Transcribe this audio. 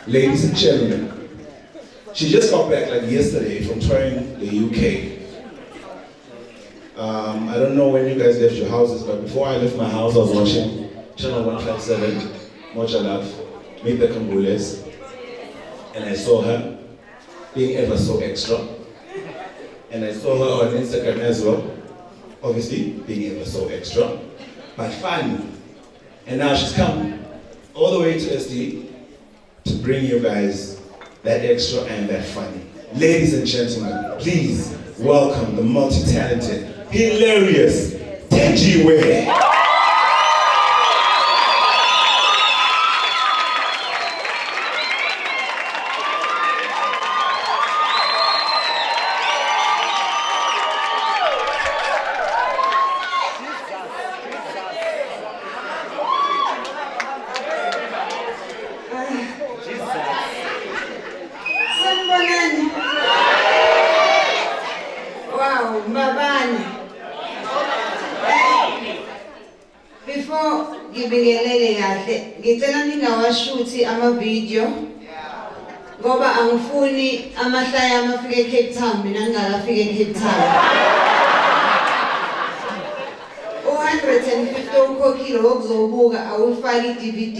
Ladies and gentlemen, she just got back like yesterday from touring the UK. I don't know when you guys left your houses, but before I left my house, I was watching Channel 157, Moja Love, Meet the Kambules, and I saw her being ever so extra. And I saw her on Instagram as well, obviously being ever so extra, but fun. And now she's come all the way to SD to bring you guys that extra and that funny. Ladies and gentlemen, please welcome the multi-talented, hilarious Tenji Way. Wow, Mbabane. Before ngibingelele kahle, ngicela ningawashuthi ama-video ngoba angifuni amahlaya amafike eCape Town mina ngingakafika eCape Town. 150 ukhokhile okuzobuka awufaki i-DVD.